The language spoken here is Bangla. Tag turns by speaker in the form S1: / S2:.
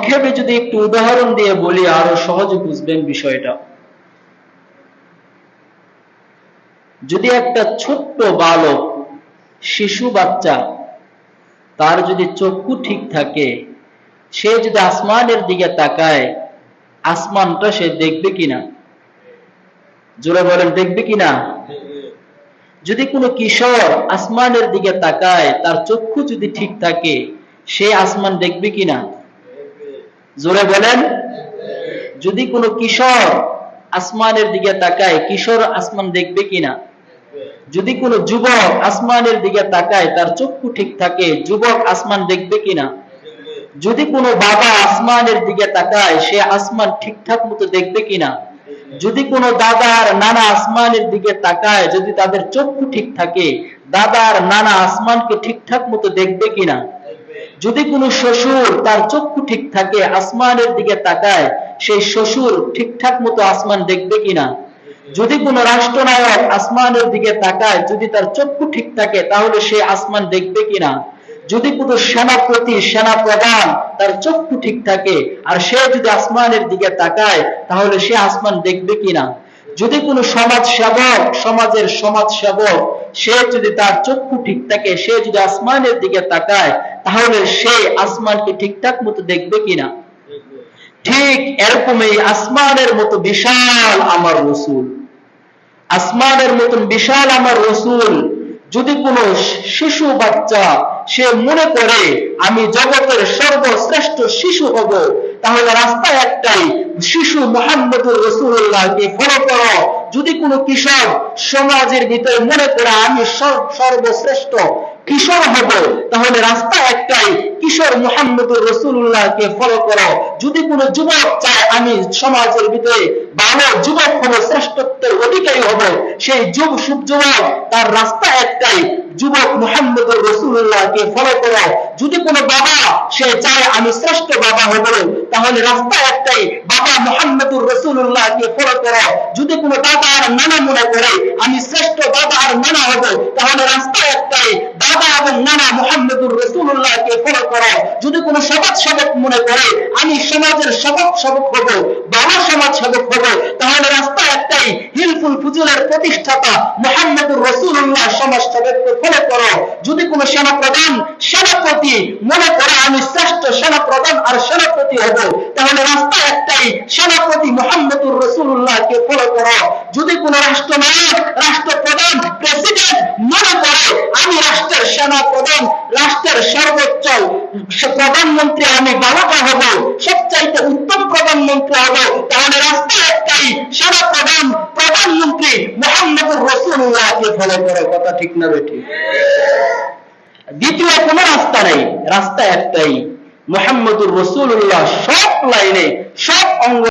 S1: সংক্ষেপে যদি একটু উদাহরণ দিয়ে বলি আরো সহজে বুঝবেন বিষয়টা। যদি একটা ছোট্ট বালক, শিশু বাচ্চা, তার যদি চক্ষু ঠিক থাকে, সে যদি আসমানের দিকে তাকায়, আসমানটা সে দেখবে কিনা? জোরে বলেন, দেখবে কিনা? যদি কোনো কিশোর আসমানের দিকে তাকায়, তার চক্ষু যদি ঠিক থাকে, সে আসমান দেখবে কিনা? জোরে বলেন। যদি কোনো কিশোর আসমানের দিকে তাকায়, কিশোর আসমান দেখবে কিনা? যদি কোনো যুবক আসমানের দিকে তাকায়, তার চক্ষু ঠিক থাকে, যুবক আসমান দেখবে কিনা? যদি কোনো বাবা আসমানের দিকে তাকায়, সে আসমান ঠিকঠাক মতো দেখবে কিনা? যদি কোনো দাদা আর নানা আসমানের দিকে তাকায়, যদি তাদের চক্ষু ঠিক থাকে, দাদা আর নানা আসমানকে ঠিকঠাক মতো দেখবে কিনা? যদি কোনো শ্বশুর তার চক্ষু ঠিক থাকে, আসমানের দিকে তাকায়, সেই শ্বশুর ঠিকঠাক মতো আসমান দেখবে কিনা? যদি কোনো রাষ্ট্রনায়ক আসমানের দিকে তাকায়, যদি তার চক্ষু ঠিক থাকে, তাহলে সে আসমান দেখবে কিনা? যদি কোনো সেনাপতি, সেনাপ্রধান তার চক্ষু ঠিক থাকে আর সে যদি আসমানের দিকে তাকায়, তাহলে সে আসমান দেখবে কিনা? যদি কোনো সমাজ সেবক, সমাজের সমাজ সেবক, সে যদি তার চক্ষু ঠিক থাকে, সে যদি আসমানের দিকে তাকায়, তাহলে সে আসমানকে ঠিকঠাক মতো দেখবে কিনা? ঠিক এরকমই আসমানের মতো বিশাল আমার রাসূল, আসমানের মতন বিশাল আমার রাসূল, যদি কোনো শিশু বাচ্চা সে মনে করে আমি জগতের সর্বশ্রেষ্ঠ শিশু হব, তাহলে রাস্তা একটাই, শিশু মুহাম্মদুর রাসূলুল্লাহকে ফলো করো। যদি কোনো কিশোর সমাজের ভিতরে মনে করে আমি সর্বশ্রেষ্ঠ কিশোর হব, তাহলে রাস্তা একটাই, কিশোর মুহাম্মদুর রাসূলুল্লাহকে ফলো করো। যদি কোনো যুবক চায় আমি সমাজের ভিতরে ভালো যুবক হব, শ্রেষ্ঠত্বের অধিকারী হব, সেই যুবক তার রাস্তা একটাই, যুবক মুহাম্মদুর রাসূলুল্লাহকে ফলো করো। যদি কোনো বাবা সে চায় আমি শ্রেষ্ঠ বাবা হব, তাহলে রাস্তা একটাই, বাবা মুহাম্মদুর রাসূলুল্লাহকে ফলো করো। যদি কোনো দাদা আর নানা মনে করে আমি শ্রেষ্ঠ দাদা আর নানা হব, তাহলে রাস্তা একটাই, দাদা এবং নানা মুহাম্মদুর রাসূলুল্লাহকে ফলো করো। যদি কোনো সমাজ সেবক মনে করে আমি সমাজের সেবক হব, ভালো সমাজ সেবক হব, তাহলে রাস্তা একটাই, হিলফুল ফুজুলের প্রতিষ্ঠাতা মুহাম্মদুর রাসূলুল্লাহ সমাজ সেবককে ফলো করো। যদি কোনো সেনাপ্রধান, সেনাপতি মনে করে আমি শ্রেষ্ঠ সেনাপ্রধান আর সেনাপতি হব, তাহলে রাস্তা একটাই, সেনাপতি মুহাম্মদুর রাসূলুল্লাহকে ফলো করো। যদি কোনো রাষ্ট্রনায়ক, রাষ্ট্রপ্রধান, প্রেসিডেন্ট মনে করে আমি রাষ্ট্রের সেনাপ্রধান, রাষ্ট্রের সর্বোচ্চ প্রধানমন্ত্রী আমি বাবাটা হব, সবচাইতে উত্তম প্রধানমন্ত্রী হব, তাহলে রাস্তা একটাই, সেনাপ্রধান, প্রধানমন্ত্রী মুহাম্মদুর রাসূলুল্লাহকে ফলো করো। কথা ঠিক না বেঠিক? দ্বিতীয় কোনো রাস্তা নেই, রাস্তা একটাই, মুহাম্মদুর রাসূলুল্লাহ সব লাইনে, সব অঙ্গ